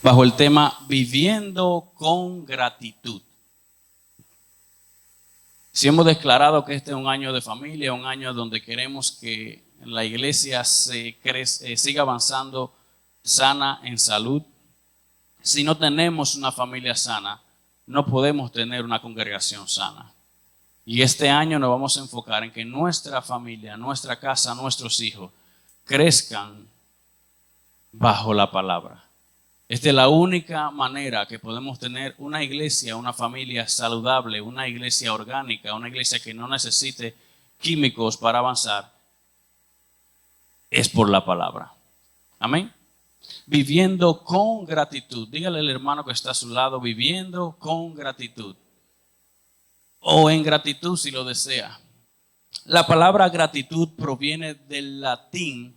bajo el tema Viviendo con gratitud. Si hemos declarado que este es un año de familia, un año donde queremos que la iglesia siga avanzando sana en salud. Si no tenemos una familia sana, no podemos tener una congregación sana. Y este año nos vamos a enfocar en que nuestra familia, nuestra casa, nuestros hijos crezcan bajo la palabra. Esta es la única manera que podemos tener una iglesia, una familia saludable, una iglesia orgánica, una iglesia que no necesite químicos para avanzar, es por la palabra. Amén. Viviendo con gratitud. Dígale al hermano que está a su lado, viviendo con gratitud. O en gratitud si lo desea. La palabra gratitud proviene del latín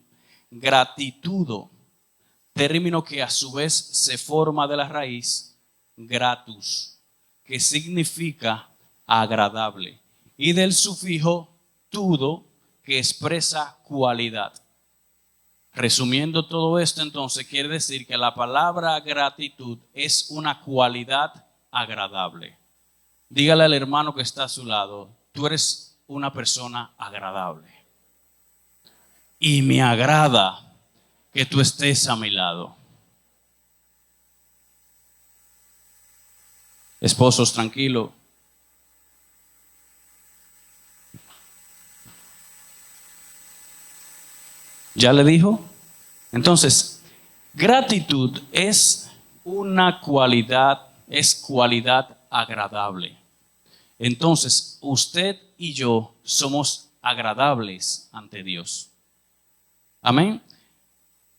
gratitudo, término que a su vez se forma de la raíz gratus, que significa agradable, y del sufijo tudo, que expresa cualidad. Resumiendo todo esto, entonces, quiere decir que la palabra gratitud es una cualidad agradable. Dígale al hermano que está a su lado, tú eres una persona agradable. Y me agrada que tú estés a mi lado. Esposos, tranquilo. ¿Ya le dijo? Entonces, gratitud es una cualidad, es cualidad agradable. Entonces, usted y yo somos agradables ante Dios. Amén.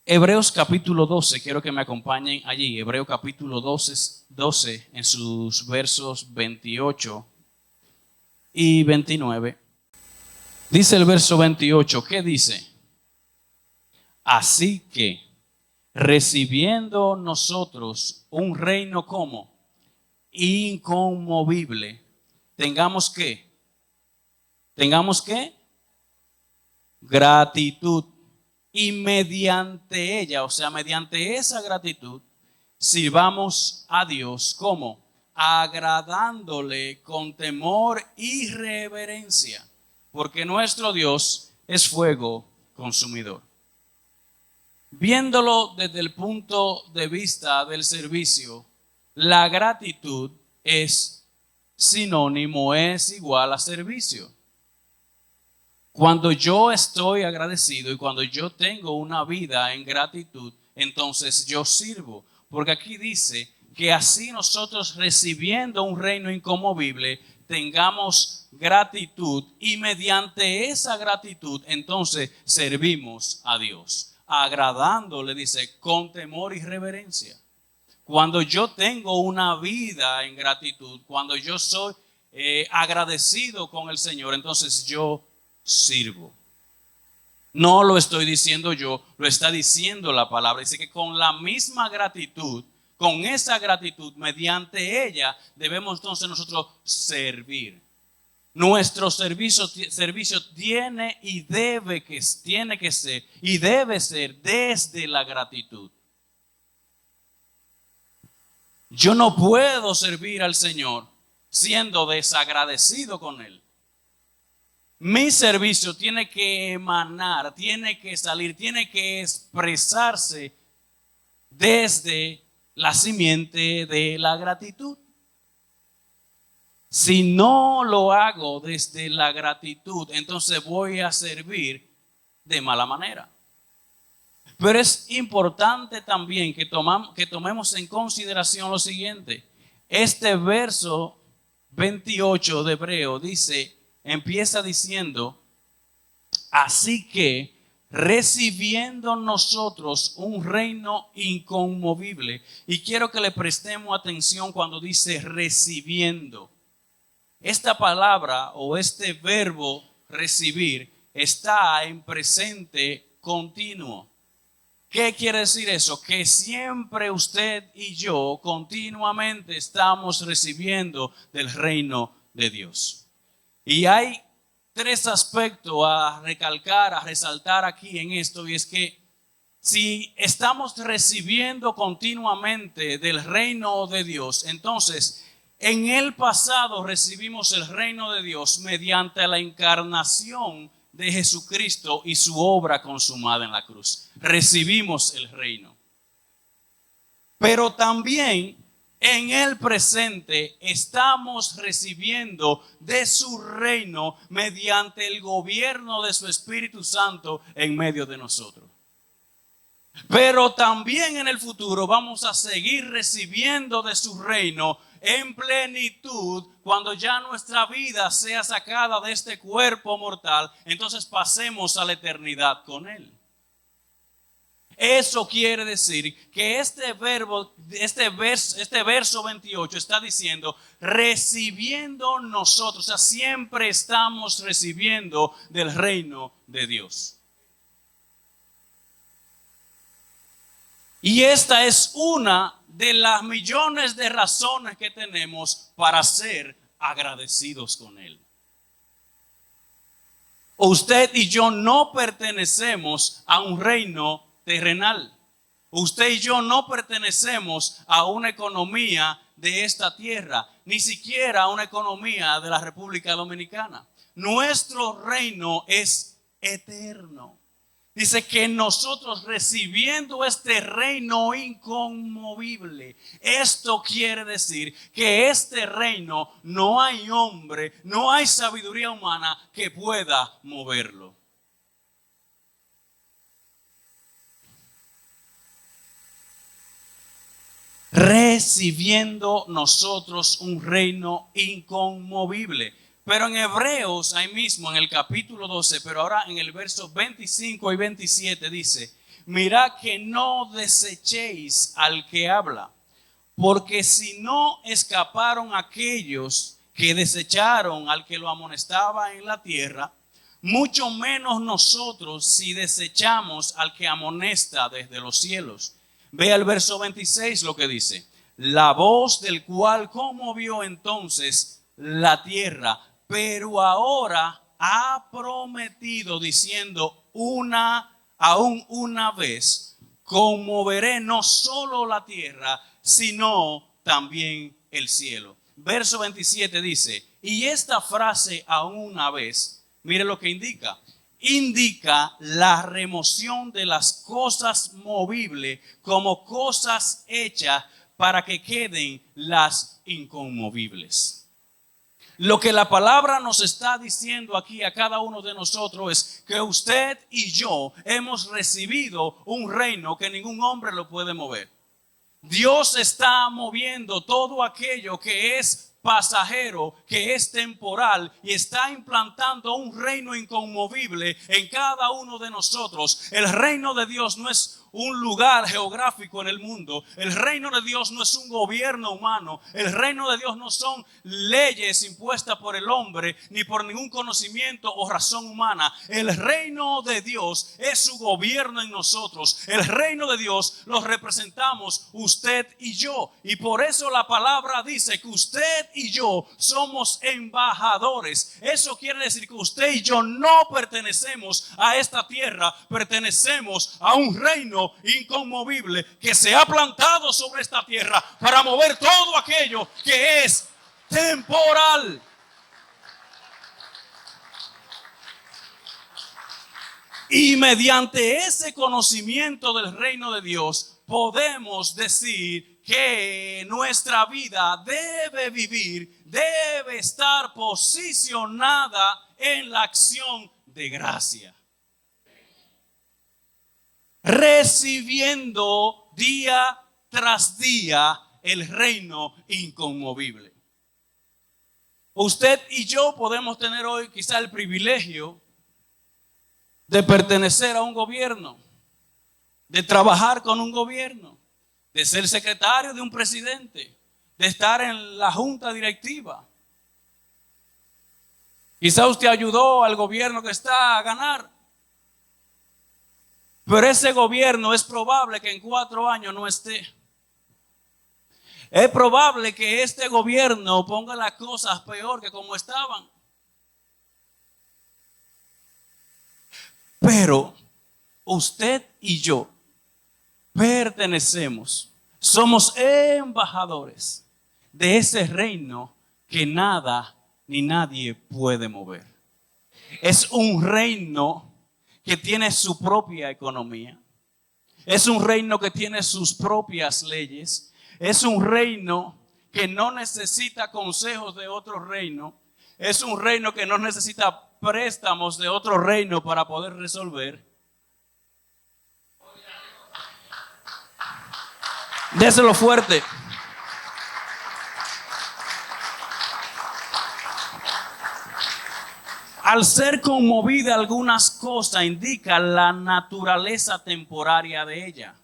Hebreos capítulo 12, quiero que me acompañen allí. Hebreos capítulo 12 en sus versos 28 y 29. Dice el verso 28, ¿qué dice? Así que, recibiendo nosotros un reino como inconmovible, tengamos que gratitud, y mediante ella, o sea, mediante esa gratitud, sirvamos a Dios como agradándole con temor y reverencia, porque nuestro Dios es fuego consumidor. Viéndolo desde el punto de vista del servicio, la gratitud es sinónimo, es igual a servicio. Cuando yo estoy agradecido y cuando yo tengo una vida en gratitud, entonces yo sirvo. Porque aquí dice que así nosotros, recibiendo un reino inconmovible, tengamos gratitud y mediante esa gratitud entonces servimos a Dios, agradándole, dice, con temor y reverencia. Cuando yo tengo una vida en gratitud, cuando yo soy agradecido con el Señor, entonces yo sirvo. No lo estoy diciendo yo, lo está diciendo la palabra. Dice que con la misma gratitud, con esa gratitud, mediante ella, debemos entonces nosotros servir. Nuestro servicio tiene que ser y debe ser desde la gratitud. Yo no puedo servir al Señor siendo desagradecido con Él. Mi servicio tiene que emanar, tiene que salir, tiene que expresarse desde la simiente de la gratitud. Si no lo hago desde la gratitud, entonces voy a servir de mala manera. Pero es importante también que tomemos en consideración lo siguiente. Este verso 28 de Hebreo empieza diciendo, así que recibiendo nosotros un reino inconmovible. Y quiero que le prestemos atención cuando dice recibiendo. Esta palabra o este verbo recibir está en presente continuo. ¿Qué quiere decir eso? Que siempre usted y yo continuamente estamos recibiendo del reino de Dios. Y hay tres aspectos a recalcar, a resaltar aquí en esto, y es que si estamos recibiendo continuamente del reino de Dios, entonces en el pasado recibimos el reino de Dios mediante la encarnación de Jesucristo y su obra consumada en la cruz. Recibimos el reino. Pero también en el presente estamos recibiendo de su reino mediante el gobierno de su Espíritu Santo en medio de nosotros. Pero también en el futuro vamos a seguir recibiendo de su reino en plenitud cuando ya nuestra vida sea sacada de este cuerpo mortal. Entonces pasemos a la eternidad con Él. Eso quiere decir que este verso 28 está diciendo recibiendo nosotros, o sea, siempre estamos recibiendo del reino de Dios. Y esta es una de las millones de razones que tenemos para ser agradecidos con Él. Usted y yo no pertenecemos a un reino terrenal. Usted y yo no pertenecemos a una economía de esta tierra, ni siquiera a una economía de la República Dominicana. Nuestro reino es eterno. Dice que nosotros recibiendo este reino inconmovible, esto quiere decir que este reino no hay hombre, no hay sabiduría humana que pueda moverlo. Recibiendo nosotros un reino inconmovible. Pero en Hebreos, ahí mismo en el capítulo 12, pero ahora en el verso 25 y 27 dice, mirad que no desechéis al que habla, porque si no escaparon aquellos que desecharon al que lo amonestaba en la tierra, mucho menos nosotros si desechamos al que amonesta desde los cielos. Vea el verso 26 lo que dice, la voz del cual conmovió entonces la tierra, pero ahora ha prometido diciendo aún una vez, conmoveré no solo la tierra, sino también el cielo. Verso 27 dice, y esta frase aún una vez, mire lo que indica. Indica la remoción de las cosas movibles como cosas hechas para que queden las inconmovibles. Lo que la palabra nos está diciendo aquí a cada uno de nosotros es que usted y yo hemos recibido un reino que ningún hombre lo puede mover. Dios está moviendo todo aquello que es pasajero, que es temporal, y está implantando un reino inconmovible en cada uno de nosotros. El reino de Dios no es un lugar geográfico en el mundo. El reino de Dios no es un gobierno humano. El reino de Dios no son leyes impuestas por el hombre ni por ningún conocimiento o razón humana. El reino de Dios es su gobierno en nosotros. El reino de Dios lo representamos usted y yo. Y por eso la palabra dice que usted y yo somos embajadores. Eso quiere decir que usted y yo no pertenecemos a esta tierra, pertenecemos a un reino inconmovible que se ha plantado sobre esta tierra para mover todo aquello que es temporal. Y mediante ese conocimiento del reino de Dios podemos decir que nuestra vida debe estar posicionada en la acción de gracia. Recibiendo día tras día el reino inconmovible. Usted y yo podemos tener hoy quizá el privilegio de pertenecer a un gobierno, de trabajar con un gobierno, de ser secretario de un presidente, de estar en la junta directiva. Quizá usted ayudó al gobierno que está a ganar. Pero ese gobierno es probable que en 4 años no esté. Es probable que este gobierno ponga las cosas peor que como estaban. Pero usted y yo pertenecemos, somos embajadores de ese reino que nada ni nadie puede mover. Es un reino que tiene su propia economía. Es un reino que tiene sus propias leyes. Es un reino que no necesita consejos de otro reino. Es un reino que no necesita préstamos de otro reino para poder resolver. Déselo fuerte. Al ser conmovida algunas cosas indica la naturaleza temporaria de ella.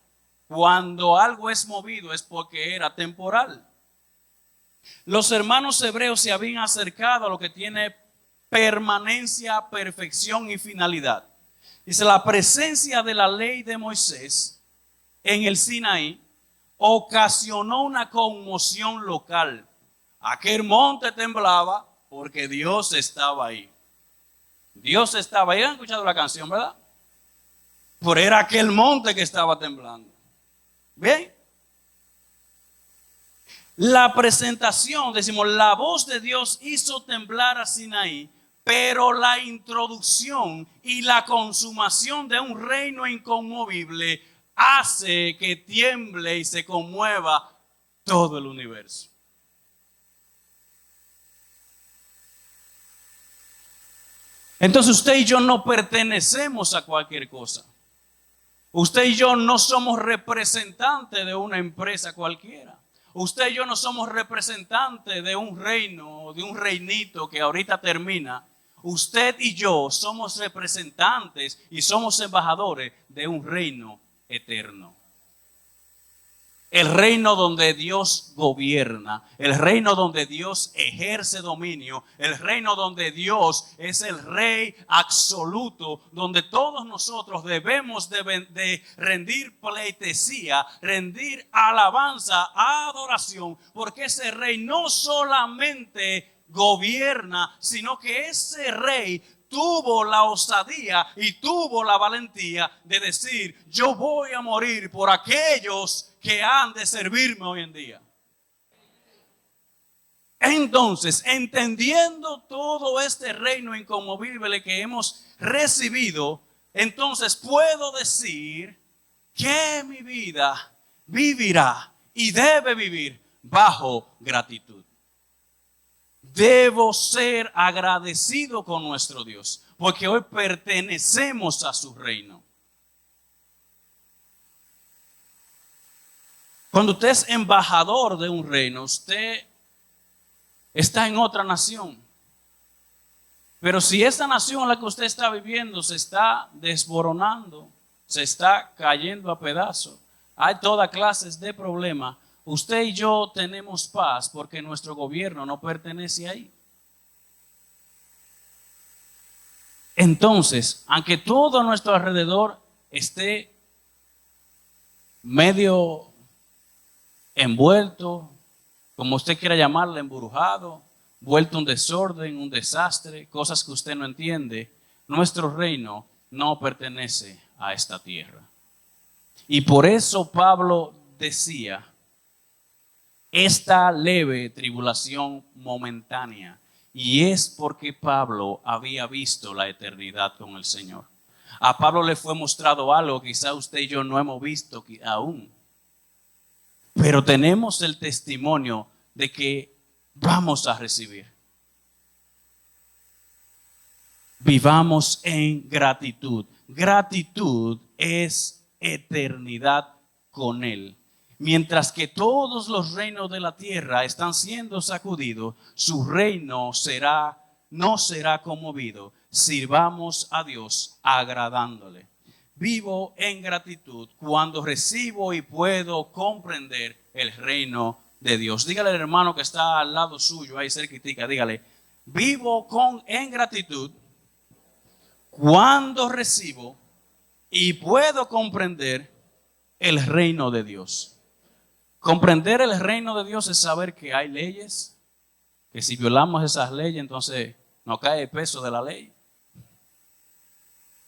Cuando algo es movido es porque era temporal. Los hermanos hebreos se habían acercado a lo que tiene permanencia, perfección y finalidad. Dice, la presencia de la ley de Moisés en el Sinaí ocasionó una conmoción local. Aquel monte temblaba porque Dios estaba ahí. Dios estaba ahí. ¿Han escuchado la canción, verdad? Pero era aquel monte que estaba temblando. ¿Bien? La presentación, decimos, la voz de Dios hizo temblar a Sinaí, pero la introducción y la consumación de un reino inconmovible hace que tiemble y se conmueva todo el universo. Entonces usted y yo no pertenecemos a cualquier cosa. Usted y yo no somos representantes de una empresa cualquiera. Usted y yo no somos representantes de un reino, de un reinito que ahorita termina. Usted y yo somos representantes y somos embajadores de un reino eterno. El reino donde Dios gobierna, el reino donde Dios ejerce dominio, el reino donde Dios es el rey absoluto, donde todos nosotros debemos de rendir pleitesía, rendir alabanza, adoración, porque ese rey no solamente gobierna, sino que ese rey tuvo la osadía y tuvo la valentía de decir, yo voy a morir por aquellos que han de servirme hoy en día. Entonces, entendiendo todo este reino inconmovible que hemos recibido, entonces puedo decir que mi vida vivirá y debe vivir bajo gratitud. Debo ser agradecido con nuestro Dios, porque hoy pertenecemos a su reino. Cuando usted es embajador de un reino, usted está en otra nación. Pero si esa nación en la que usted está viviendo se está desboronando, se está cayendo a pedazos, hay toda clase de problemas, usted y yo tenemos paz porque nuestro gobierno no pertenece ahí. Entonces, aunque todo a nuestro alrededor esté medio envuelto, como usted quiera llamarle, embrujado, vuelto un desorden, un desastre, cosas que usted no entiende, nuestro reino no pertenece a esta tierra. Y por eso Pablo decía, esta leve tribulación momentánea, y es porque Pablo había visto la eternidad con el Señor. A Pablo le fue mostrado algo que quizá usted y yo no hemos visto aún. Pero tenemos el testimonio de que vamos a recibir. Vivamos en gratitud. Gratitud es eternidad con Él. Mientras que todos los reinos de la tierra están siendo sacudidos, su reino no será conmovido. Sirvamos a Dios agradándole. Vivo en gratitud cuando recibo y puedo comprender el reino de Dios. Dígale al hermano que está al lado suyo, ahí cerquitica, dígale, vivo en gratitud cuando recibo y puedo comprender el reino de Dios. Comprender el reino de Dios es saber que hay leyes, que si violamos esas leyes entonces nos cae el peso de la ley.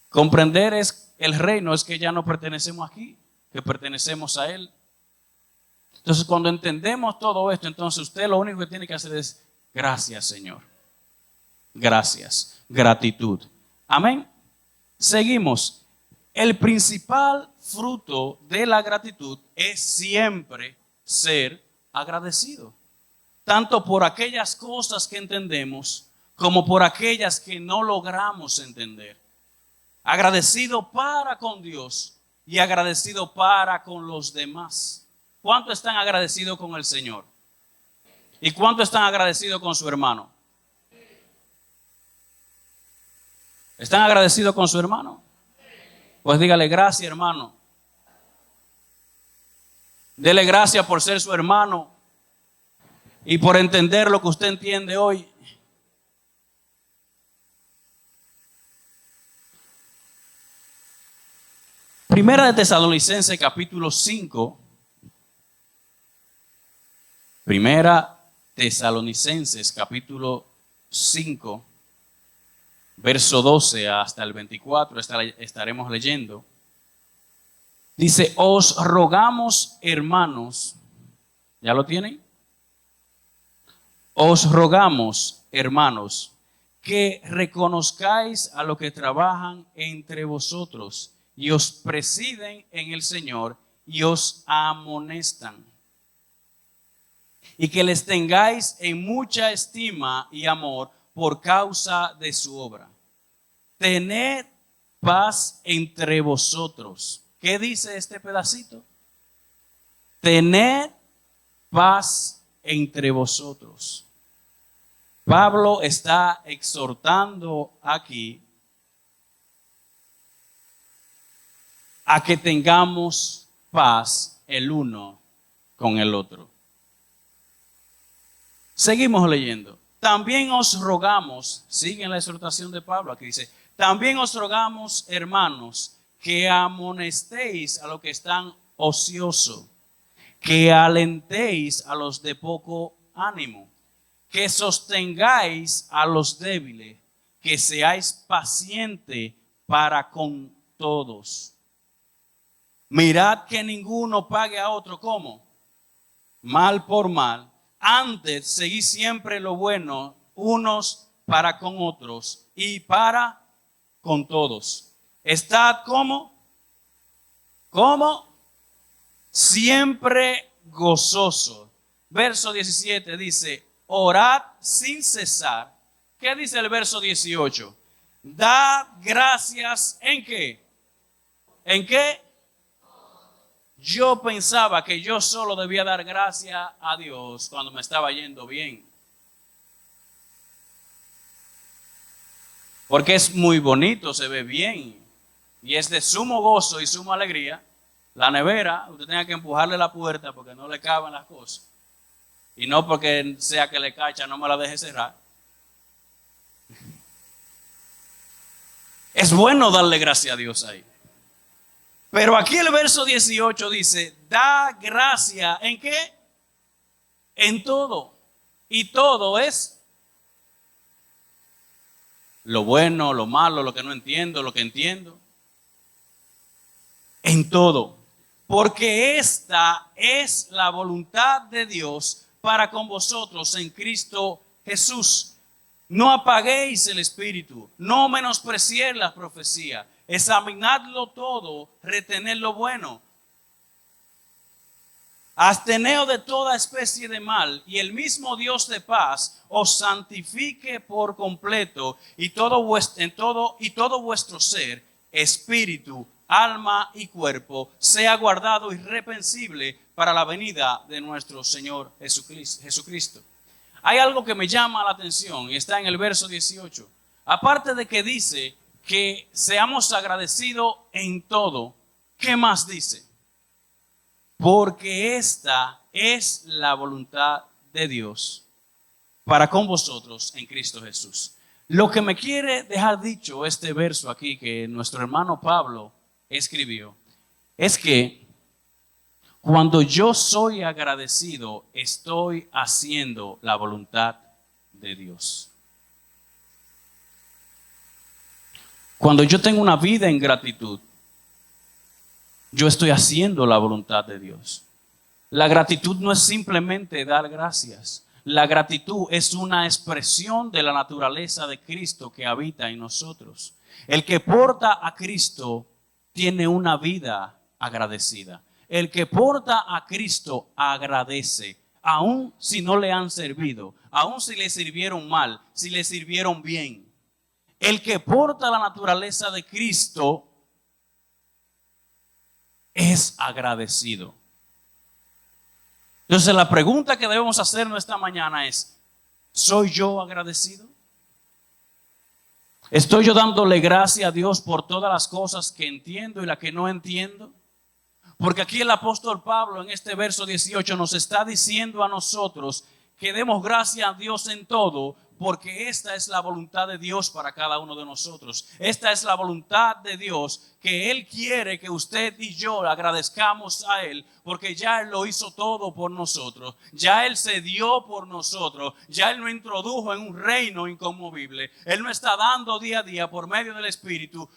Comprender el reino es que ya no pertenecemos aquí, que pertenecemos a Él. Entonces, cuando entendemos todo esto, entonces usted lo único que tiene que hacer es gracias, Señor. Gracias, gratitud. Amén. Seguimos. El principal fruto de la gratitud es siempre ser agradecido. Tanto por aquellas cosas que entendemos como por aquellas que no logramos entender. Agradecido para con Dios y agradecido para con los demás. ¿Cuánto están agradecidos con el Señor? ¿Y cuánto están agradecidos con su hermano? ¿Están agradecidos con su hermano? Pues dígale gracias, hermano. Dele gracias por ser su hermano y por entender lo que usted entiende hoy. Primera de Tesalonicenses capítulo 5. Primera Tesalonicenses capítulo 5, verso 12 hasta el 24, estaremos leyendo. Dice, os rogamos, hermanos, ¿ya lo tienen? Os rogamos, hermanos, que reconozcáis a los que trabajan entre vosotros y os presiden en el Señor y os amonestan. Y que les tengáis en mucha estima y amor por causa de su obra. Tened paz entre vosotros. ¿Qué dice este pedacito? Tened paz entre vosotros. Pablo está exhortando aquí a que tengamos paz el uno con el otro. Seguimos leyendo. También os rogamos, sigue la exhortación de Pablo, aquí dice, también os rogamos, hermanos, que amonestéis a los que están ociosos, que alentéis a los de poco ánimo, que sostengáis a los débiles, que seáis pacientes para con todos. Mirad que ninguno pague a otro, ¿cómo? Mal por mal. Antes, seguid siempre lo bueno unos para con otros y para con todos. Estad como siempre gozoso. Verso 17 dice, orad sin cesar. ¿Qué dice el verso 18? Dad gracias ¿en qué? ¿En qué? Yo pensaba que yo solo debía dar gracias a Dios cuando me estaba yendo bien. Porque es muy bonito, se ve bien. Y es de sumo gozo y suma alegría. La nevera, usted tenga que empujarle la puerta porque no le caben las cosas. Y no porque sea que le cacha, no me la deje cerrar. Es bueno darle gracias a Dios ahí. Pero aquí el verso 18 dice, da gracia ¿en qué? En todo. Y todo es lo bueno, lo malo, lo que no entiendo, lo que entiendo. En todo. Porque esta es la voluntad de Dios para con vosotros en Cristo Jesús. No apaguéis el espíritu, no menospreciéis la profecía. Examinadlo todo, retened lo bueno. Absteneos de toda especie de mal, y el mismo Dios de paz os santifique por completo, y todo vuestro ser, espíritu, alma y cuerpo, sea guardado irreprensible para la venida de nuestro Señor Jesucristo. Hay algo que me llama la atención y está en el verso 18. Aparte de que dice que seamos agradecidos en todo, ¿qué más dice? Porque esta es la voluntad de Dios para con vosotros en Cristo Jesús. Lo que me quiere dejar dicho este verso aquí que nuestro hermano Pablo escribió es que cuando yo soy agradecido, estoy haciendo la voluntad de Dios. Cuando yo tengo una vida en gratitud, yo estoy haciendo la voluntad de Dios. La gratitud no es simplemente dar gracias. La gratitud es una expresión de la naturaleza de Cristo que habita en nosotros. El que porta a Cristo tiene una vida agradecida. El que porta a Cristo agradece, aun si no le han servido, aun si le sirvieron mal, si le sirvieron bien. El que porta la naturaleza de Cristo es agradecido. Entonces la pregunta que debemos hacernos esta mañana es, ¿soy yo agradecido? ¿Estoy yo dándole gracias a Dios por todas las cosas que entiendo y las que no entiendo? Porque aquí el apóstol Pablo en este verso 18 nos está diciendo a nosotros que demos gracias a Dios en todo, porque esta es la voluntad de Dios para cada uno de nosotros. Esta es la voluntad de Dios, que Él quiere que usted y yo agradezcamos a Él, porque ya Él lo hizo todo por nosotros. Ya Él se dio por nosotros. Ya Él nos introdujo en un reino inconmovible. Él nos está dando día a día por medio del Espíritu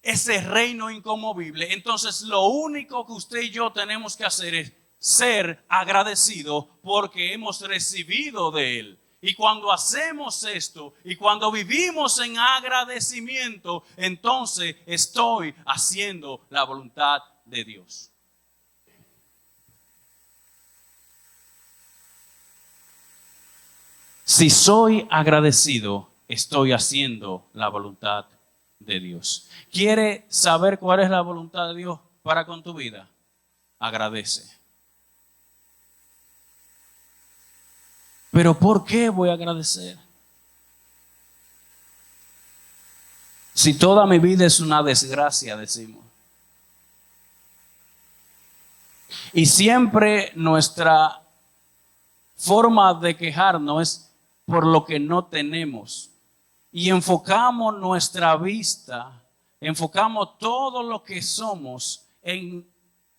ese reino inconmovible. Entonces lo único que usted y yo tenemos que hacer es ser agradecidos porque hemos recibido de Él. Y cuando hacemos esto y cuando vivimos en agradecimiento, entonces estoy haciendo la voluntad de Dios. Si soy agradecido, estoy haciendo la voluntad de Dios. ¿Quiere saber cuál es la voluntad de Dios para con tu vida? Agradece. Pero ¿por qué voy a agradecer? Si toda mi vida es una desgracia, decimos. Y siempre nuestra forma de quejarnos es por lo que no tenemos. Y enfocamos nuestra vista, enfocamos todo lo que somos en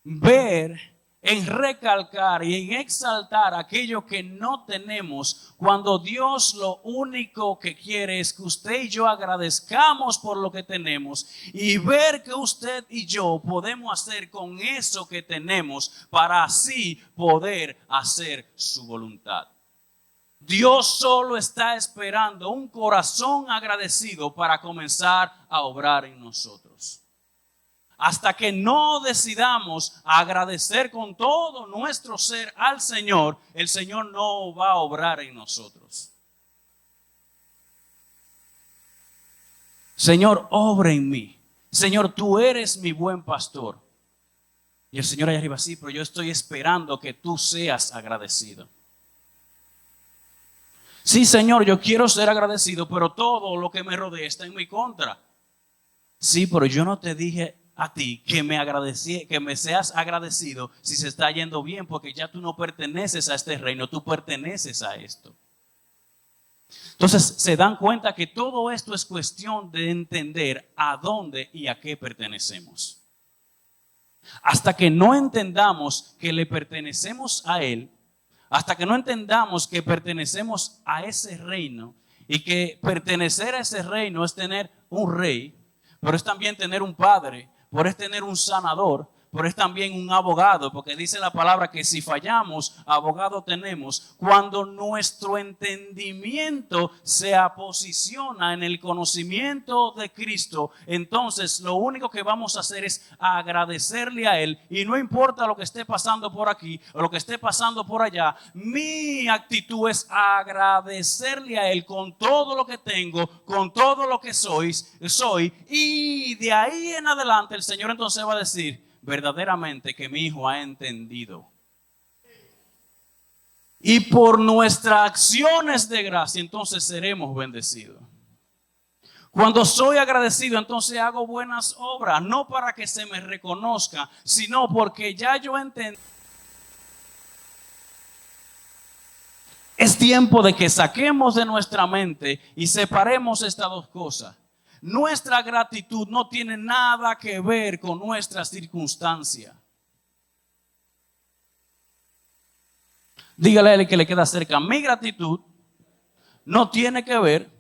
ver, en recalcar y en exaltar aquello que no tenemos, cuando Dios lo único que quiere es que usted y yo agradezcamos por lo que tenemos y ver que usted y yo podemos hacer con eso que tenemos para así poder hacer su voluntad. Dios solo está esperando un corazón agradecido para comenzar a obrar en nosotros. Hasta que no decidamos agradecer con todo nuestro ser al Señor, el Señor no va a obrar en nosotros. Señor, obra en mí. Señor, tú eres mi buen pastor. Y el Señor allá arriba, sí, pero yo estoy esperando que tú seas agradecido. Sí, Señor, yo quiero ser agradecido, pero todo lo que me rodea está en mi contra. Sí, pero yo no te dije a ti que me seas agradecido si se está yendo bien, porque ya tú no perteneces a este reino, tú perteneces a esto. Entonces se dan cuenta que todo esto es cuestión de entender a dónde y a qué pertenecemos. Hasta que no entendamos que le pertenecemos a Él, hasta que no entendamos que pertenecemos a ese reino y que pertenecer a ese reino es tener un rey, pero es también tener un padre, pero es tener un sanador, pero es también un abogado, porque dice la palabra que si fallamos, abogado tenemos. Cuando nuestro entendimiento se posiciona en el conocimiento de Cristo, entonces lo único que vamos a hacer es agradecerle a Él. Y no importa lo que esté pasando por aquí o lo que esté pasando por allá, mi actitud es agradecerle a Él con todo lo que tengo, con todo lo que soy. Y de ahí en adelante el Señor entonces va a decir, verdaderamente que mi hijo ha entendido. Y por nuestras acciones de gracia, entonces seremos bendecidos. Cuando soy agradecido, entonces hago buenas obras, no para que se me reconozca, sino porque ya yo entendí. Es tiempo de que saquemos de nuestra mente y separemos estas dos cosas. Nuestra gratitud no tiene nada que ver con nuestra circunstancia. Dígale a él que le queda cerca. Mi gratitud no tiene que ver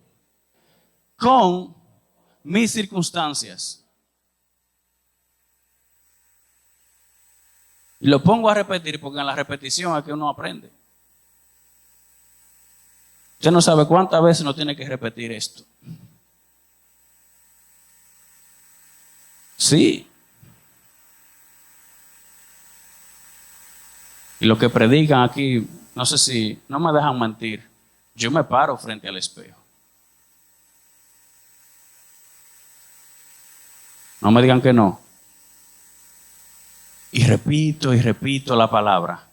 con mis circunstancias. Y lo pongo a repetir porque en la repetición es que uno aprende. Usted no sabe cuántas veces uno tiene que repetir esto. Sí. Y lo que predican aquí, no sé si, no me dejan mentir. Yo me paro frente al espejo. No me digan que no. Y repito la palabra.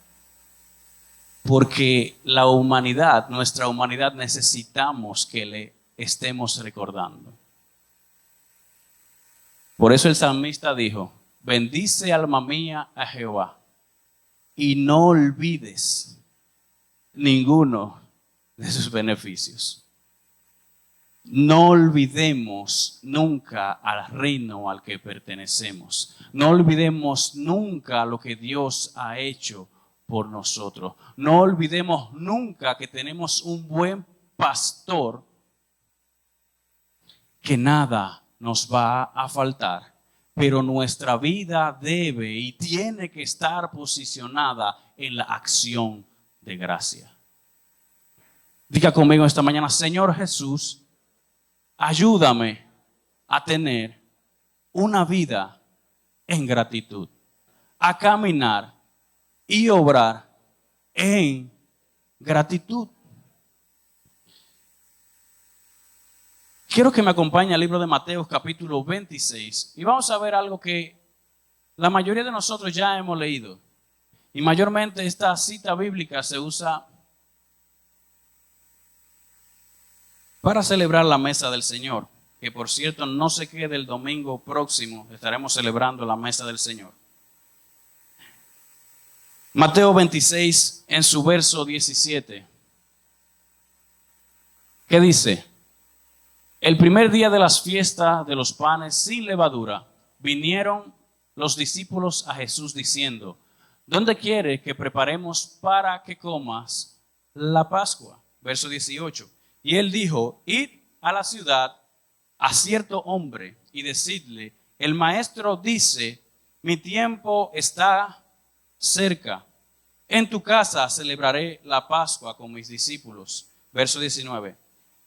Porque la humanidad, nuestra humanidad, necesitamos que le estemos recordando. Por eso el salmista dijo, bendice alma mía a Jehová y no olvides ninguno de sus beneficios. No olvidemos nunca al reino al que pertenecemos. No olvidemos nunca lo que Dios ha hecho por nosotros. No olvidemos nunca que tenemos un buen pastor, que nada nos va a faltar, pero nuestra vida debe y tiene que estar posicionada en la acción de gracia. Diga conmigo esta mañana, Señor Jesús, ayúdame a tener una vida en gratitud, a caminar y obrar en gratitud. Quiero que me acompañe al libro de Mateo capítulo 26 y vamos a ver algo que la mayoría de nosotros ya hemos leído. Y mayormente esta cita bíblica se usa para celebrar la mesa del Señor, que por cierto no se quede el domingo próximo, estaremos celebrando la mesa del Señor. Mateo 26 en su verso 17. ¿Qué dice? El primer día de las fiestas de los panes sin levadura, vinieron los discípulos a Jesús diciendo, ¿dónde quiere que preparemos para que comas la Pascua? Verso 18. Y él dijo, id a la ciudad a cierto hombre y decidle, el maestro dice, mi tiempo está cerca. En tu casa celebraré la Pascua con mis discípulos. Verso 19.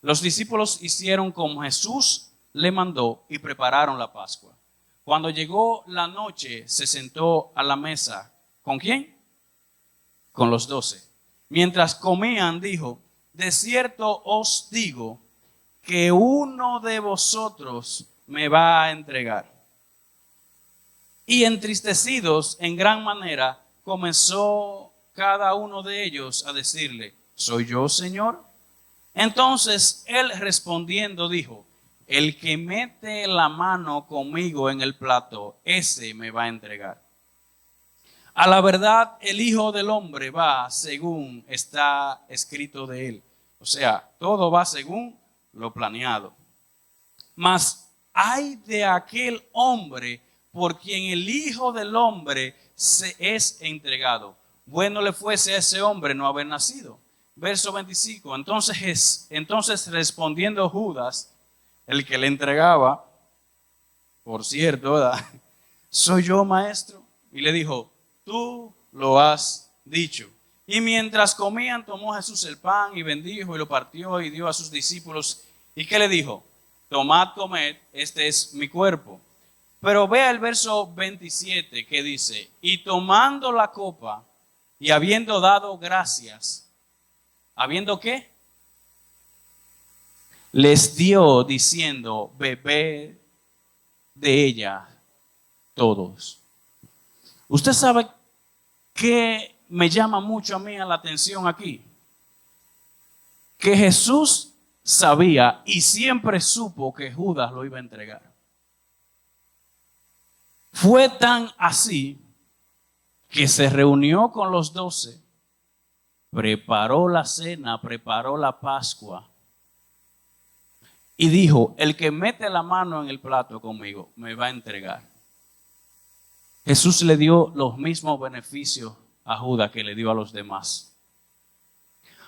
Los discípulos hicieron como Jesús le mandó y prepararon la Pascua. Cuando llegó la noche, se sentó a la mesa. ¿Con quién? Con los 12. Mientras comían, dijo, de cierto os digo que uno de vosotros me va a entregar. Y entristecidos en gran manera, comenzó cada uno de ellos a decirle, ¿soy yo, Señor? Entonces él respondiendo dijo, el que mete la mano conmigo en el plato, ese me va a entregar. A la verdad, el Hijo del Hombre va según está escrito de él. O sea, todo va según lo planeado. Mas hay de aquel hombre por quien el Hijo del Hombre se es entregado. Bueno le fuese a ese hombre no haber nacido. Verso 25. Entonces respondiendo Judas, el que le entregaba, por cierto, ¿verdad? ¿Soy yo, maestro? Y le dijo, tú lo has dicho. Y mientras comían, tomó Jesús el pan y bendijo y lo partió y dio a sus discípulos. ¿Y qué le dijo? Tomad, comed, este es mi cuerpo. Pero vea el verso 27 que dice, y tomando la copa y habiendo dado gracias, ¿habiendo qué? Les dio diciendo, bebed de ella todos. Usted sabe que me llama mucho a mí la atención aquí. Que Jesús sabía y siempre supo que Judas lo iba a entregar. Fue tan así que se reunió con los 12, preparó la cena, preparó la Pascua y dijo, el que mete la mano en el plato conmigo me va a entregar. Jesús le dio los mismos beneficios a Judas que le dio a los demás.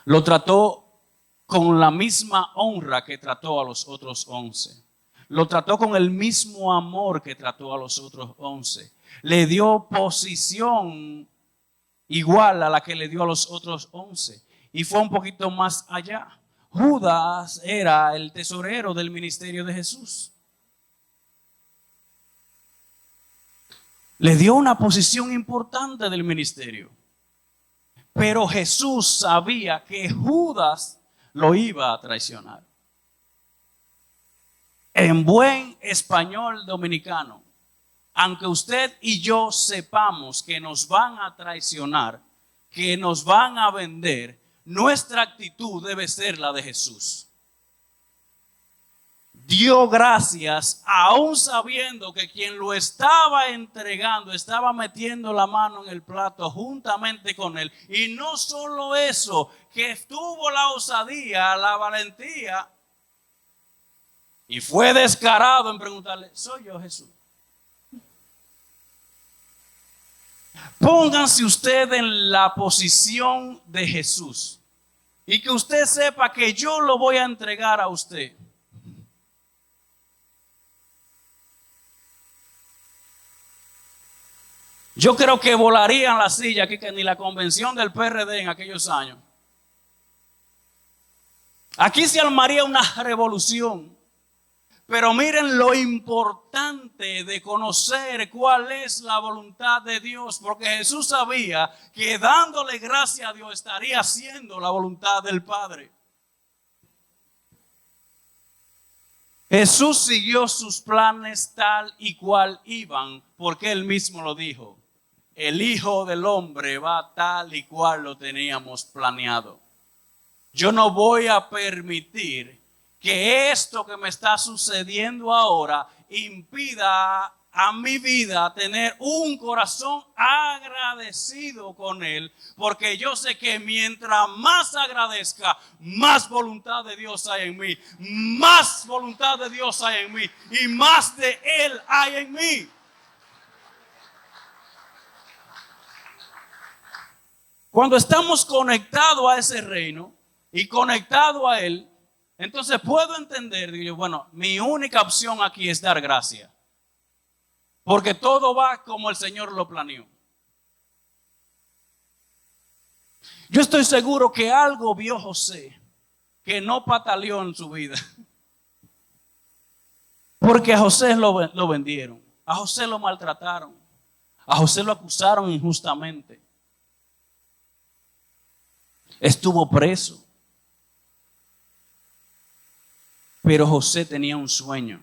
Lo trató con la misma honra que trató a los otros 11. lo trató con el mismo amor que trató a los otros 11. Le dio posición igual a la que le dio a los otros 11. Y fue un poquito más allá. Judas era el tesorero del ministerio de Jesús. Le dio una posición importante del ministerio. Pero Jesús sabía que Judas lo iba a traicionar. En buen español dominicano, aunque usted y yo sepamos que nos van a traicionar, que nos van a vender, nuestra actitud debe ser la de Jesús. Dio gracias aún sabiendo que quien lo estaba entregando estaba metiendo la mano en el plato juntamente con él. Y no solo eso, que tuvo la osadía, la valentía y fue descarado en preguntarle: ¿soy yo, Jesús? Pónganse usted en la posición de Jesús y que usted sepa que yo lo voy a entregar a usted. Yo creo que volarían la silla aquí, que ni la convención del PRD en aquellos años. Aquí se armaría una revolución. Pero miren lo importante de conocer cuál es la voluntad de Dios, porque Jesús sabía que dándole gracias a Dios estaría haciendo la voluntad del Padre. Jesús siguió sus planes tal y cual iban, porque Él mismo lo dijo: el Hijo del Hombre va tal y cual lo teníamos planeado. Yo no voy a permitir que esto que me está sucediendo ahora impida a mi vida tener un corazón agradecido con Él, porque yo sé que mientras más agradezca, más voluntad de Dios hay en mí, más voluntad de Dios hay en mí y más de Él hay en mí. Cuando estamos conectados a ese reino y conectados a Él, entonces puedo entender, digo yo, bueno, mi única opción aquí es dar gracias. Porque todo va como el Señor lo planeó. Yo estoy seguro que algo vio José que no pataleó en su vida. Porque a José lo vendieron, a José lo maltrataron, a José lo acusaron injustamente. Estuvo preso. Pero José tenía un sueño.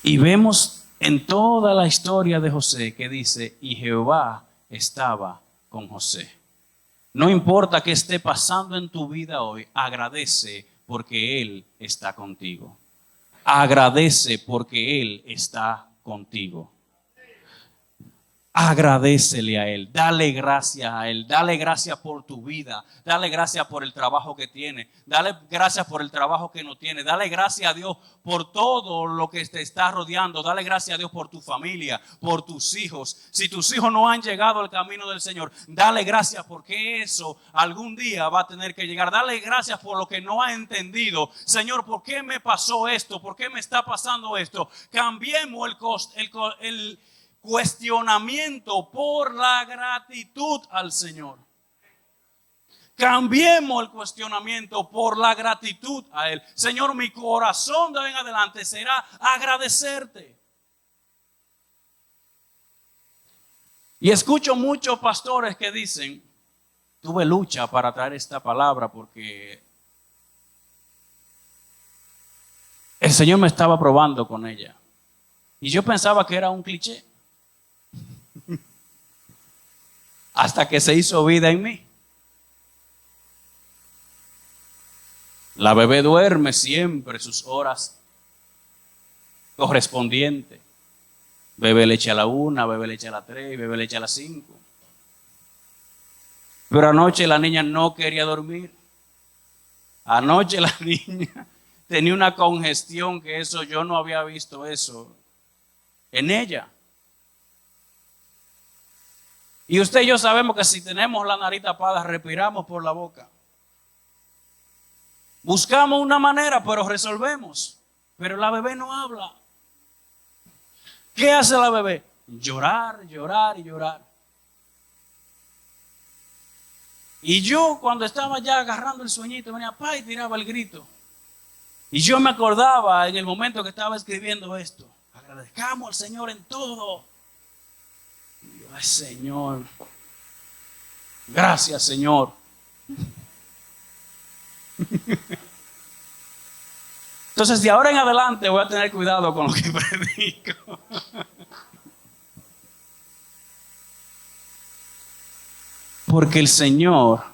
Y vemos en toda la historia de José que dice: y Jehová estaba con José. No importa qué esté pasando en tu vida hoy, agradece porque Él está contigo. Agradece porque Él está contigo. Agradécele a Él, dale gracias a Él, dale gracias por tu vida, dale gracias por el trabajo que tiene, dale gracias por el trabajo que no tiene, dale gracias a Dios por todo lo que te está rodeando, dale gracias a Dios por tu familia, por tus hijos. Si tus hijos no han llegado al camino del Señor, dale gracias porque eso algún día va a tener que llegar. Dale gracias por lo que no ha entendido. Señor, ¿por qué me pasó esto? ¿Por qué me está pasando esto? Cambiemos el cuestionamiento por la gratitud al Señor. Cambiemos el cuestionamiento por la gratitud a Él. Señor, mi corazón de hoy en adelante será agradecerte. Y escucho muchos pastores que dicen: tuve lucha para traer esta palabra porque el Señor me estaba probando con ella. Y yo pensaba que era un cliché. Hasta que se hizo vida en mí. La bebé duerme siempre sus horas correspondientes. Bebe leche a la 1, bebe leche a la 3, bebe leche a las 5. Pero anoche la niña no quería dormir. Anoche la niña tenía una congestión que eso yo no había visto eso en ella. Y usted y yo sabemos que si tenemos la nariz tapada, respiramos por la boca. Buscamos una manera, pero resolvemos. Pero la bebé no habla. ¿Qué hace la bebé? Llorar, llorar y llorar. Y yo cuando estaba ya agarrando el sueñito, venía pa y tiraba el grito. Y yo me acordaba en el momento que estaba escribiendo esto. Agradezcamos al Señor en todo. Y yo, ay Señor. Gracias Señor. Entonces de ahora en adelante voy a tener cuidado con lo que predico. Porque el Señor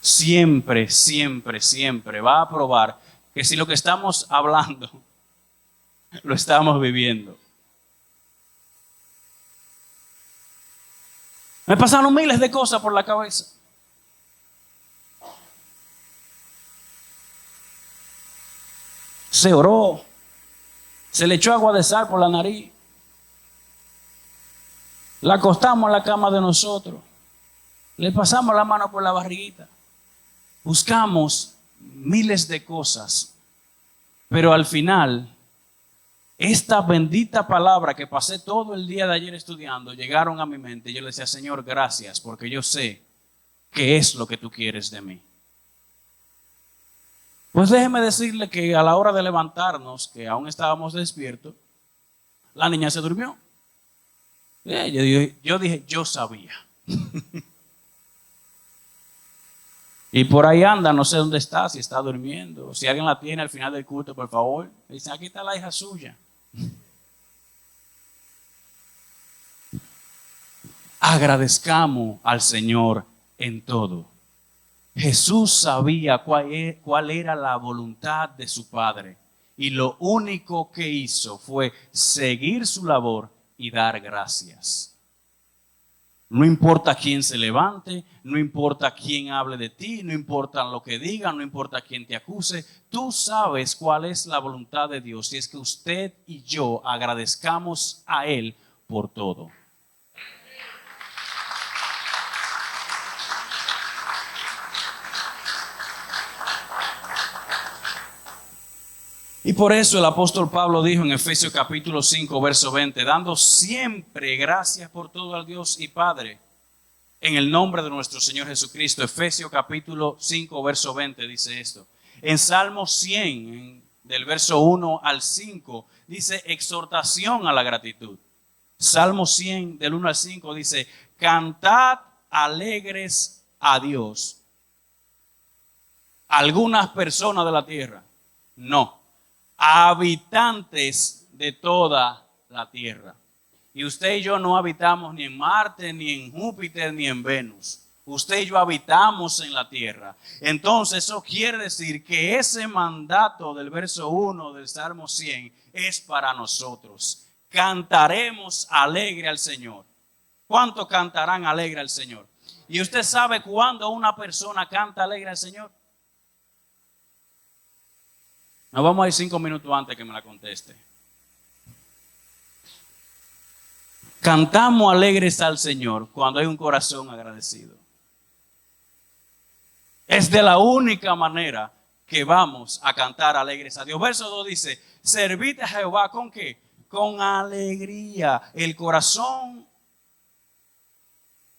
siempre, siempre, siempre va a probar que si lo que estamos hablando lo estamos viviendo. Me pasaron miles de cosas por la cabeza. Se oró, se le echó agua de sal por la nariz, la acostamos en la cama de nosotros, le pasamos la mano por la barriguita, buscamos miles de cosas, pero al final, esta bendita palabra que pasé todo el día de ayer estudiando, llegaron a mi mente. Yo le decía, Señor, gracias, porque yo sé qué es lo que tú quieres de mí. Pues déjeme decirle que a la hora de levantarnos, que aún estábamos despiertos, la niña se durmió. Yo dije, yo sabía. Y por ahí anda, no sé dónde está, si está durmiendo. Si alguien la tiene al final del culto, por favor. Le dicen, aquí está la hija suya. Agradezcamos al Señor en todo. Jesús sabía cuál era la voluntad de su Padre. Y lo único que hizo fue seguir su labor y dar gracias. No importa quién se levante, no importa quién hable de ti, no importa lo que digan, no importa quién te acuse. Tú sabes cuál es la voluntad de Dios y es que usted y yo agradezcamos a Él por todo. Y por eso el apóstol Pablo dijo en Efesios capítulo 5, verso 20, dando siempre gracias por todo al Dios y Padre, en el nombre de nuestro Señor Jesucristo. Efesios capítulo 5, verso 20 dice esto. En Salmo 100, del verso 1 al 5, dice exhortación a la gratitud. Salmo 100, del 1 al 5, dice, cantad alegres a Dios. Algunas personas de la tierra, no. Habitantes de toda la tierra. Y usted y yo no habitamos ni en Marte, ni en Júpiter, ni en Venus. Usted y yo habitamos en la tierra. Entonces eso quiere decir que ese mandato del verso 1 del Salmo 100 es para nosotros. Cantaremos alegre al Señor. ¿Cuánto cantarán alegre al Señor? ¿Y usted sabe cuándo una persona canta alegre al Señor? Nos vamos a ir 5 minutos antes que me la conteste. Cantamos alegres al Señor cuando hay un corazón agradecido. Es de la única manera que vamos a cantar alegres a Dios. Verso 2 dice, servid a Jehová ¿con qué? Con alegría. El corazón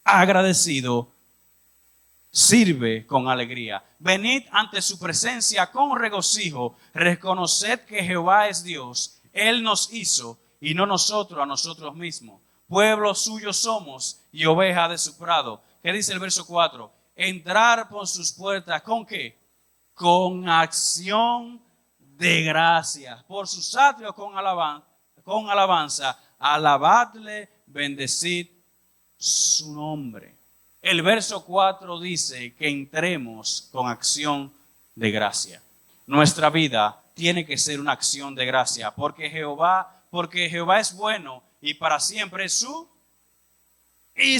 agradecido sirve con alegría. Venid ante su presencia con regocijo. Reconoced que Jehová es Dios. Él nos hizo y no nosotros a nosotros mismos. Pueblo suyo somos y oveja de su prado. ¿Qué dice el verso 4? Entrar por sus puertas. ¿Con qué? Con acción de gracias. Por sus atrios con alabanza. Alabadle, bendecid su nombre. El verso 4 dice que entremos con acción de gracia. Nuestra vida tiene que ser una acción de gracia, porque Jehová es bueno y para siempre es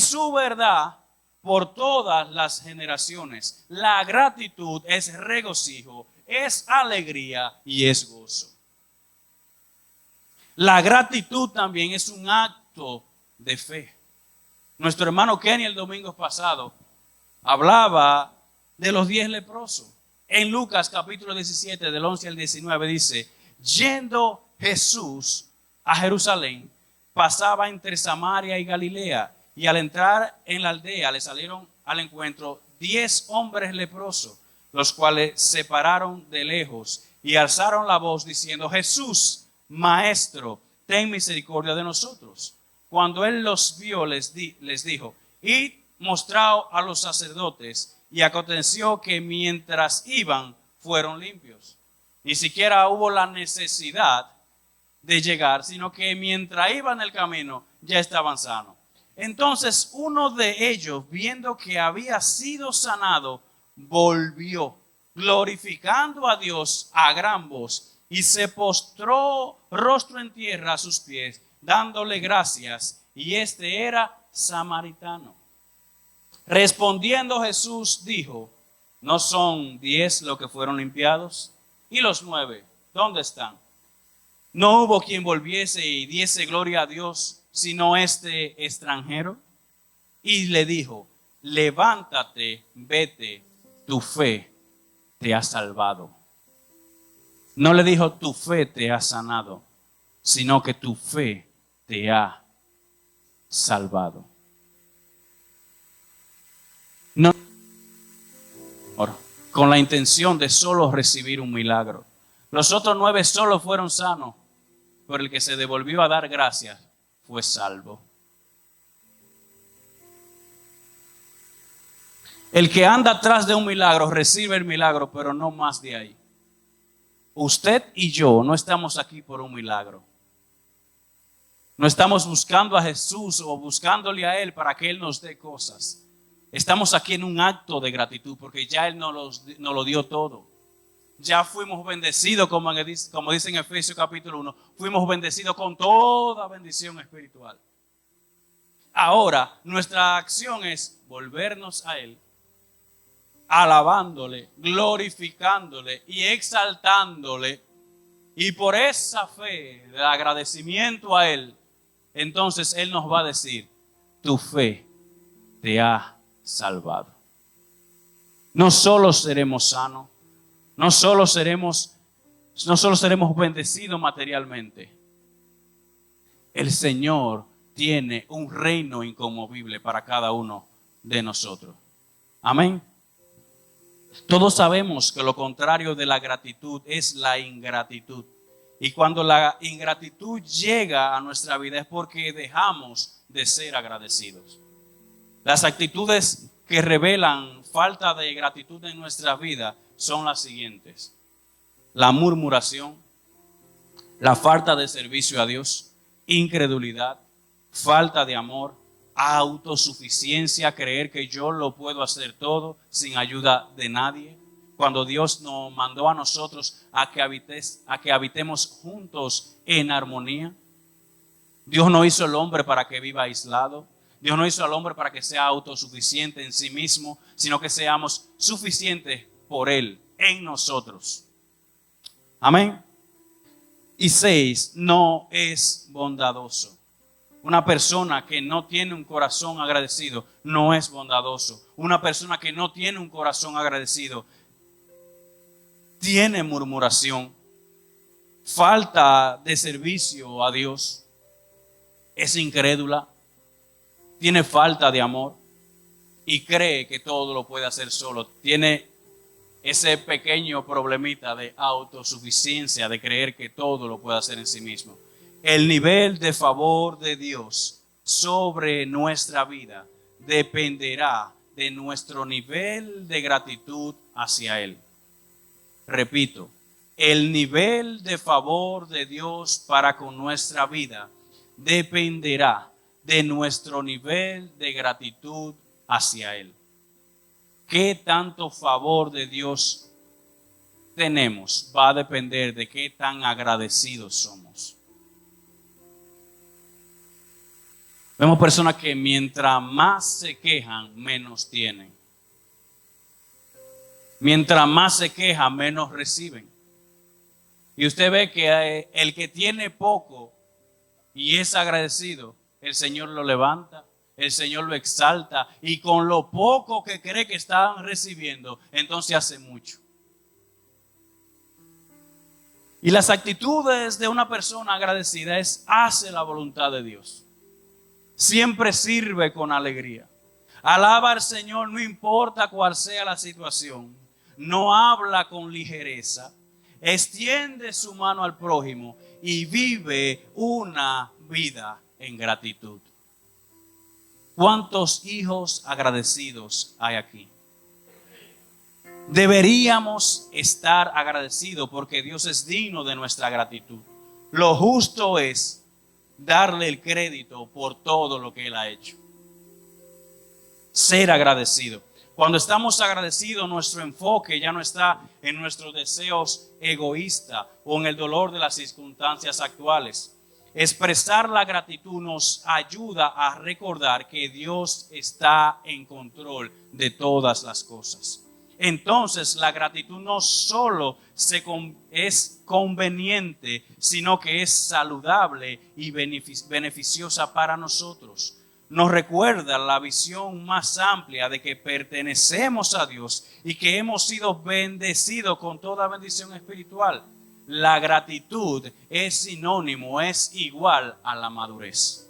su verdad por todas las generaciones. La gratitud es regocijo, es alegría y es gozo. La gratitud también es un acto de fe. Nuestro hermano Kenny el domingo pasado hablaba de los 10 leprosos. En Lucas capítulo 17 del 11 al 19 dice, yendo Jesús a Jerusalén, pasaba entre Samaria y Galilea, y al entrar en la aldea le salieron al encuentro 10 hombres leprosos, los cuales se pararon de lejos y alzaron la voz diciendo, Jesús, Maestro, ten misericordia de nosotros. Cuando él los vio, les dijo, id, mostraos a los sacerdotes. Y aconteció que mientras iban, fueron limpios. Ni siquiera hubo la necesidad de llegar, sino que mientras iban en el camino, ya estaban sanos. Entonces uno de ellos, viendo que había sido sanado, volvió, glorificando a Dios a gran voz, y se postró rostro en tierra a sus pies, dándole gracias. Y este era samaritano. Respondiendo Jesús dijo, ¿no son 10 los que fueron limpiados? ¿Y los 9? ¿Dónde están? No hubo quien volviese y diese gloria a Dios, sino este extranjero. Y le dijo, levántate, vete, tu fe te ha salvado. No le dijo, tu fe te ha sanado, sino que tu fe te ha salvado. No con la intención de solo recibir un milagro. Los otros 9 solo fueron sanos, pero el que se devolvió a dar gracias fue salvo. El que anda atrás de un milagro recibe el milagro, pero no más de ahí. Usted y yo no estamos aquí por un milagro. No estamos buscando a Jesús o buscándole a Él para que Él nos dé cosas. Estamos aquí en un acto de gratitud porque ya Él nos lo dio todo. Ya fuimos bendecidos, como dice en Efesios capítulo 1, fuimos bendecidos con toda bendición espiritual. Ahora, nuestra acción es volvernos a Él, alabándole, glorificándole y exaltándole. Y por esa fe, de agradecimiento a Él, entonces Él nos va a decir, tu fe te ha salvado. No solo seremos sanos, no solo seremos bendecidos materialmente. El Señor tiene un reino inconmovible para cada uno de nosotros. Amén. Todos sabemos que lo contrario de la gratitud es la ingratitud. Y cuando la ingratitud llega a nuestra vida es porque dejamos de ser agradecidos. Las actitudes que revelan falta de gratitud en nuestra vida son las siguientes: la murmuración, la falta de servicio a Dios, incredulidad, falta de amor, autosuficiencia, creer que yo lo puedo hacer todo sin ayuda de nadie. Cuando Dios nos mandó a nosotros a que habitemos juntos en armonía. Dios no hizo el hombre para que viva aislado. Dios no hizo al hombre para que sea autosuficiente en sí mismo, sino que seamos suficientes por Él, en nosotros. Amén. Y 6, no es bondadoso. Una persona que no tiene un corazón agradecido no es bondadoso. Una persona que no tiene un corazón agradecido tiene murmuración, falta de servicio a Dios, es incrédula, tiene falta de amor y cree que todo lo puede hacer solo. Tiene ese pequeño problemita de autosuficiencia, de creer que todo lo puede hacer en sí mismo. El nivel de favor de Dios sobre nuestra vida dependerá de nuestro nivel de gratitud hacia Él. Repito, el nivel de favor de Dios para con nuestra vida dependerá de nuestro nivel de gratitud hacia Él. ¿Qué tanto favor de Dios tenemos? Va a depender de qué tan agradecidos somos. Vemos personas que mientras más se quejan, menos tienen. Mientras más se quejan, menos reciben. Y usted ve que el que tiene poco y es agradecido, el Señor lo levanta, el Señor lo exalta y con lo poco que cree que están recibiendo, entonces hace mucho. Y las actitudes de una persona agradecida es: hace la voluntad de Dios. Siempre sirve con alegría. Alaba al Señor no importa cuál sea la situación. No habla con ligereza. Extiende su mano al prójimo y vive una vida en gratitud. ¿Cuántos hijos agradecidos hay aquí? Deberíamos estar agradecidos porque Dios es digno de nuestra gratitud. Lo justo es darle el crédito por todo lo que Él ha hecho. Ser agradecido. Cuando estamos agradecidos, nuestro enfoque ya no está en nuestros deseos egoístas o en el dolor de las circunstancias actuales. Expresar la gratitud nos ayuda a recordar que Dios está en control de todas las cosas. Entonces, la gratitud no solo es conveniente, sino que es saludable y beneficiosa para nosotros. Nos recuerda la visión más amplia de que pertenecemos a Dios y que hemos sido bendecidos con toda bendición espiritual. La gratitud es sinónimo, es igual a la madurez.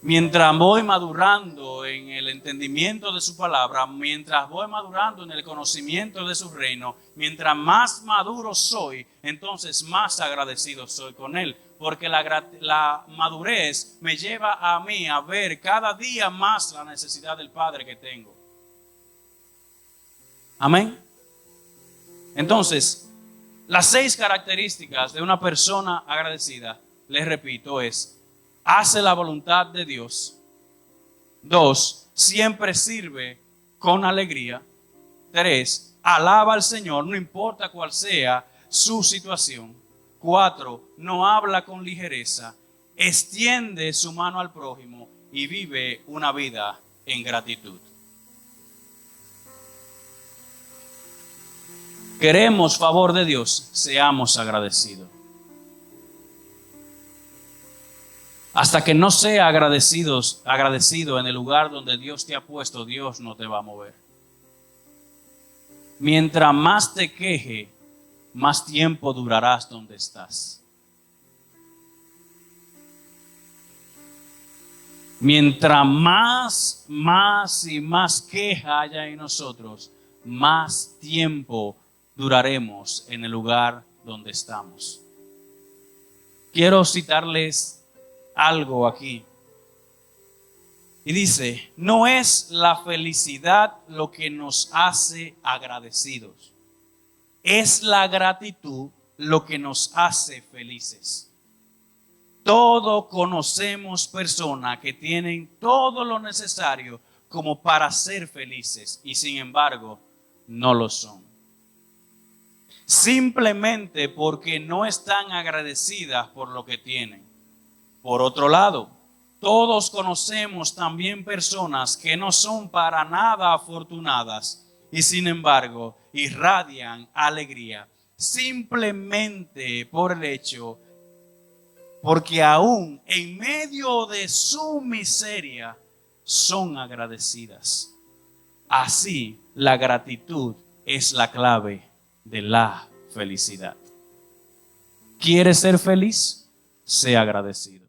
Mientras voy madurando en el entendimiento de su palabra, mientras voy madurando en el conocimiento de su reino, mientras más maduro soy, entonces más agradecido soy con Él. Porque la madurez me lleva a mí a ver cada día más la necesidad del Padre que tengo. Amén. Entonces, las 6 características de una persona agradecida, les repito, es: hace la voluntad de Dios. 2, siempre sirve con alegría. 3, alaba al Señor, no importa cuál sea su situación. 4, no habla con ligereza. Extiende su mano al prójimo y vive una vida en gratitud. Queremos favor de Dios, seamos agradecidos. Hasta que no sea agradecido en el lugar donde Dios te ha puesto, Dios no te va a mover. Mientras más te queje, más tiempo durarás donde estás. Mientras más queja haya en nosotros, más tiempo duraremos en el lugar donde estamos. Quiero citarles algo aquí. Y dice: no es la felicidad lo que nos hace agradecidos. Es la gratitud lo que nos hace felices. Todos conocemos personas que tienen todo lo necesario como para ser felices y sin embargo no lo son. Simplemente porque no están agradecidas por lo que tienen. Por otro lado, todos conocemos también personas que no son para nada afortunadas y sin embargo irradian alegría simplemente por el hecho, porque aún en medio de su miseria son agradecidas. Así, la gratitud es la clave de la felicidad. ¿Quieres ser feliz? Sea agradecido.